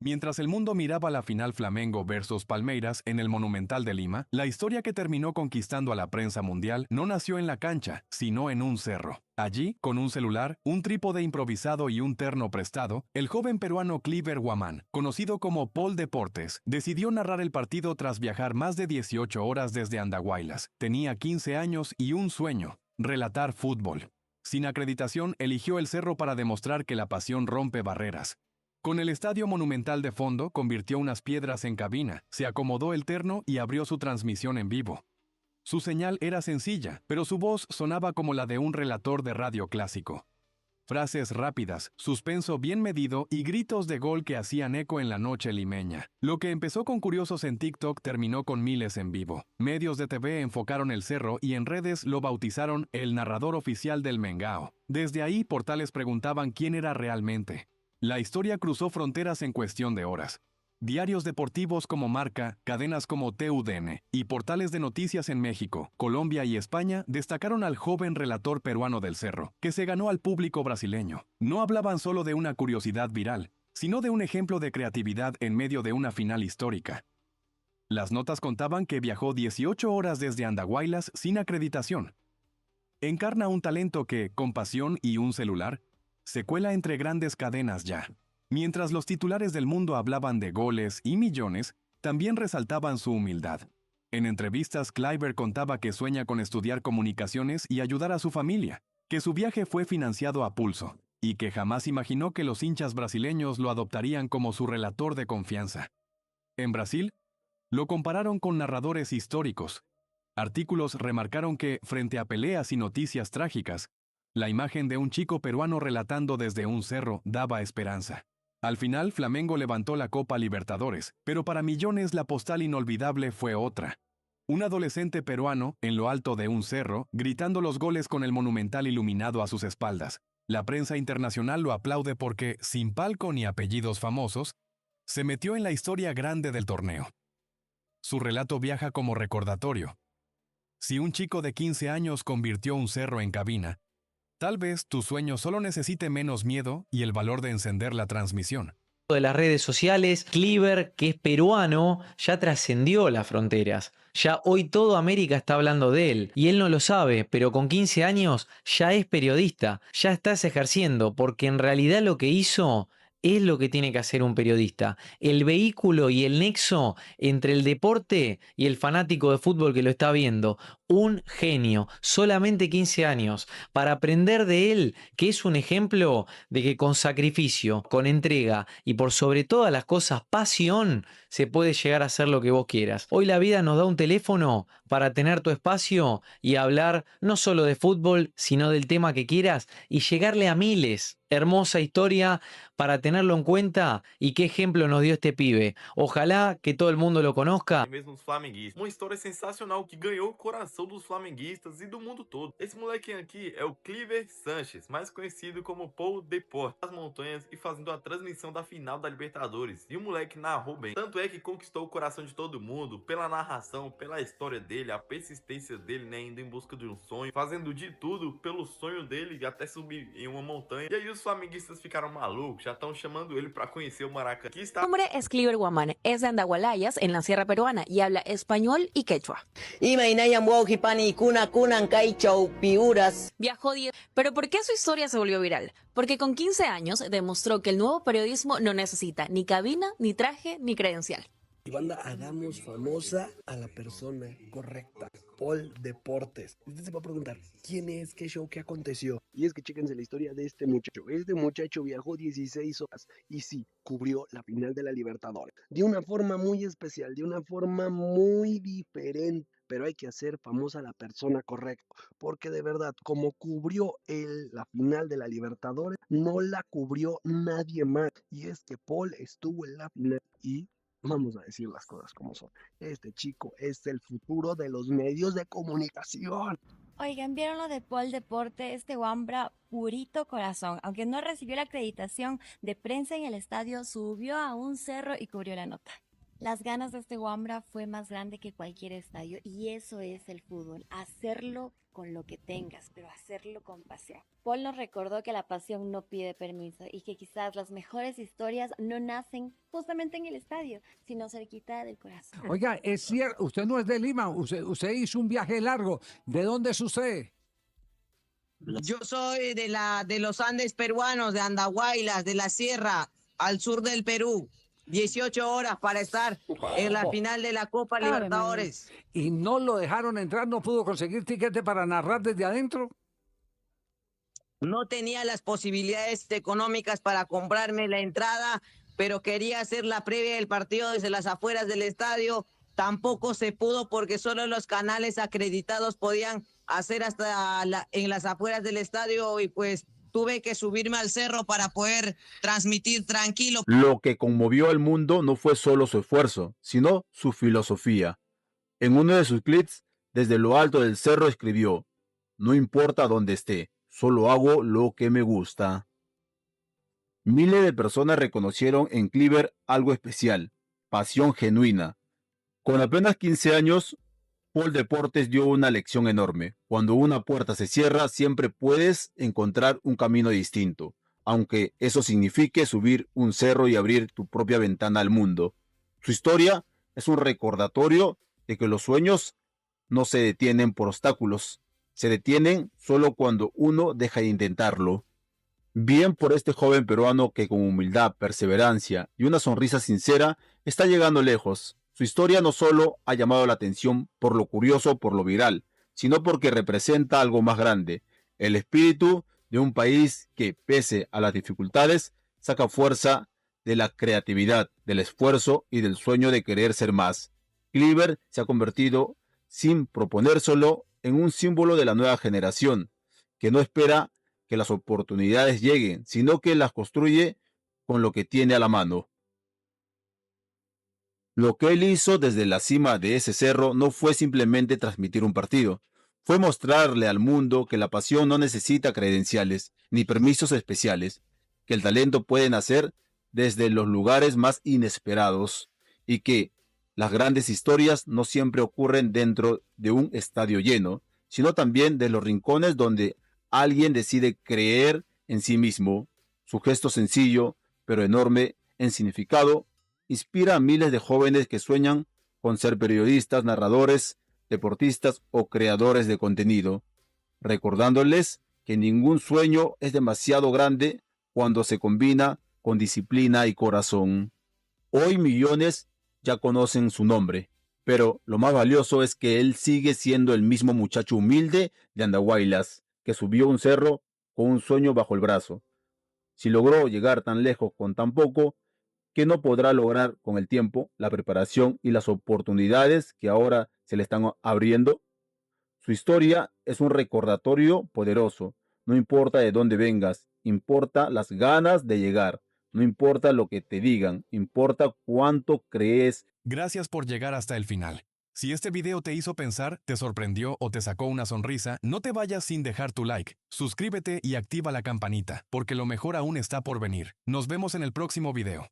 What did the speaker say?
Mientras el mundo miraba la final Flamengo versus Palmeiras en el Monumental de Lima, la historia que terminó conquistando a la prensa mundial no nació en la cancha, sino en un cerro. Allí, con un celular, un trípode improvisado y un terno prestado, el joven peruano Cliver Guamán, conocido como Paul Deportes, decidió narrar el partido tras viajar más de 18 horas desde Andahuaylas. Tenía 15 años y un sueño: relatar fútbol. Sin acreditación, eligió el cerro para demostrar que la pasión rompe barreras. Con el estadio Monumental de fondo, convirtió unas piedras en cabina, se acomodó el terno y abrió su transmisión en vivo. Su señal era sencilla, pero su voz sonaba como la de un relator de radio clásico. Frases rápidas, suspenso bien medido y gritos de gol que hacían eco en la noche limeña. Lo que empezó con curiosos en TikTok terminó con miles en vivo. Medios de TV enfocaron el cerro y en redes lo bautizaron el narrador oficial del Mengao. Desde ahí, portales preguntaban quién era realmente. La historia cruzó fronteras en cuestión de horas. Diarios deportivos como Marca, cadenas como TUDN y portales de noticias en México, Colombia y España destacaron al joven relator peruano del Cerro, que se ganó al público brasileño. No hablaban solo de una curiosidad viral, sino de un ejemplo de creatividad en medio de una final histórica. Las notas contaban que viajó 18 horas desde Andahuaylas sin acreditación. Encarna un talento que, con pasión y un celular, se cuela entre grandes cadenas ya. Mientras los titulares del mundo hablaban de goles y millones, también resaltaban su humildad. En entrevistas, Cliver contaba que sueña con estudiar comunicaciones y ayudar a su familia, que su viaje fue financiado a pulso, y que jamás imaginó que los hinchas brasileños lo adoptarían como su relator de confianza. En Brasil, lo compararon con narradores históricos. Artículos remarcaron que, frente a peleas y noticias trágicas, la imagen de un chico peruano relatando desde un cerro daba esperanza. Al final, Flamengo levantó la Copa Libertadores, pero para millones la postal inolvidable fue otra. Un adolescente peruano, en lo alto de un cerro, gritando los goles con el monumental iluminado a sus espaldas. La prensa internacional lo aplaude porque, sin palco ni apellidos famosos, se metió en la historia grande del torneo. Su relato viaja como recordatorio. Si un chico de 15 años convirtió un cerro en cabina, tal vez tu sueño solo necesite menos miedo y el valor de encender la transmisión. De las redes sociales, Cliver, que es peruano, ya trascendió las fronteras. Ya hoy toda América está hablando de él y él no lo sabe, pero con 15 años ya es periodista, ya estás ejerciendo, porque en realidad lo que hizo es lo que tiene que hacer un periodista. El vehículo y el nexo entre el deporte y el fanático de fútbol que lo está viendo. Un genio, solamente 15 años, para aprender de él, que es un ejemplo de que con sacrificio, con entrega y por sobre todas las cosas, pasión, se puede llegar a hacer lo que vos quieras. Hoy la vida nos da un teléfono para tener tu espacio y hablar no solo de fútbol, sino del tema que quieras y llegarle a miles. Hermosa historia para tenerlo en cuenta y qué ejemplo nos dio este pibe. Ojalá que todo el mundo lo conozca. Mesmo os flamenguistas. Uma história sensacional que ganhou o coração dos flamenguistas e do mundo todo. Esse molequinho aqui é o Cliver Sanches, mais conhecido como Paul Deportes, das montanhas e fazendo a transmissão da final da Libertadores. E o moleque narrou bem. Tanto é que conquistou o coração de todo mundo pela narração, pela história dele, a persistência dele, né, indo em busca de um sonho, fazendo de tudo pelo sonho dele até subir em uma montanha. E aí os flamenguistas ficaram malucos, já estão chamando ele para conhecer o Maracanã. Aqui está. Su nombre es Cliver Guamán, es de Andahualayas, en la Sierra Peruana, y habla español y quechua. Viajó 10... Pero ¿por qué su historia se volvió viral? Porque con 15 años demostró que el nuevo periodismo no necesita ni cabina, ni traje, ni credencial. Y banda, hagamos famosa a la persona correcta. Paul Deportes. Usted se va a preguntar, ¿quién es? ¿Qué show? ¿Qué aconteció? Y es que chéquense la historia de este muchacho. Este muchacho viajó 16 horas y sí, cubrió la final de la Libertadores. De una forma muy especial, de una forma muy diferente. Pero hay que hacer famosa a la persona correcta. Porque de verdad, como cubrió la final de la Libertadores, no la cubrió nadie más. Y es que Paul estuvo en la final y... vamos a decir las cosas como son. Este chico es el futuro de los medios de comunicación. Oigan, ¿vieron lo de Paul Deporte? Este Wambra, purito corazón. Aunque no recibió la acreditación de prensa en el estadio, subió a un cerro y cubrió la nota. Las ganas de este Wambra fue más grande que cualquier estadio y eso es el fútbol, hacerlo con lo que tengas, pero hacerlo con pasión. Paul nos recordó que la pasión no pide permiso y que quizás las mejores historias no nacen justamente en el estadio, sino cerquita del corazón. Oiga, es cierto, usted no es de Lima, usted hizo un viaje largo. ¿De dónde es usted? Yo soy de los Andes peruanos, de Andahuaylas, de la sierra, al sur del Perú. 18 horas para estar en la final de la Copa Libertadores. ¿Y no lo dejaron entrar? ¿No pudo conseguir tiquete para narrar desde adentro? No tenía las posibilidades económicas para comprarme la entrada, pero quería hacer la previa del partido desde las afueras del estadio. Tampoco se pudo porque solo los canales acreditados podían hacer hasta en las afueras del estadio y pues tuve que subirme al cerro para poder transmitir tranquilo. Lo que conmovió al mundo no fue solo su esfuerzo, sino su filosofía. En uno de sus clips, desde lo alto del cerro escribió: "No importa dónde esté, solo hago lo que me gusta". Miles de personas reconocieron en Cliver algo especial, pasión genuina. Con apenas 15 años, Paul Deportes dio una lección enorme. Cuando una puerta se cierra, siempre puedes encontrar un camino distinto, aunque eso signifique subir un cerro y abrir tu propia ventana al mundo. Su historia es un recordatorio de que los sueños no se detienen por obstáculos, se detienen solo cuando uno deja de intentarlo. Bien por este joven peruano que con humildad, perseverancia y una sonrisa sincera está llegando lejos. Su historia no solo ha llamado la atención por lo curioso, por lo viral, sino porque representa algo más grande, el espíritu de un país que, pese a las dificultades, saca fuerza de la creatividad, del esfuerzo y del sueño de querer ser más. Cliver se ha convertido, sin proponérselo, en un símbolo de la nueva generación, que no espera que las oportunidades lleguen, sino que las construye con lo que tiene a la mano. Lo que él hizo desde la cima de ese cerro no fue simplemente transmitir un partido, fue mostrarle al mundo que la pasión no necesita credenciales ni permisos especiales, que el talento puede nacer desde los lugares más inesperados y que las grandes historias no siempre ocurren dentro de un estadio lleno, sino también de los rincones donde alguien decide creer en sí mismo. Su gesto sencillo, pero enorme en significado, inspira a miles de jóvenes que sueñan con ser periodistas, narradores, deportistas o creadores de contenido, recordándoles que ningún sueño es demasiado grande cuando se combina con disciplina y corazón. Hoy millones ya conocen su nombre, pero lo más valioso es que él sigue siendo el mismo muchacho humilde de Andahuaylas, que subió un cerro con un sueño bajo el brazo. Si logró llegar tan lejos con tan poco, ¿qué no podrá lograr con el tiempo, la preparación y las oportunidades que ahora se le están abriendo? Su historia es un recordatorio poderoso. No importa de dónde vengas, importa las ganas de llegar. No importa lo que te digan, importa cuánto crees. Gracias por llegar hasta el final. Si este video te hizo pensar, te sorprendió o te sacó una sonrisa, no te vayas sin dejar tu like. Suscríbete y activa la campanita, porque lo mejor aún está por venir. Nos vemos en el próximo video.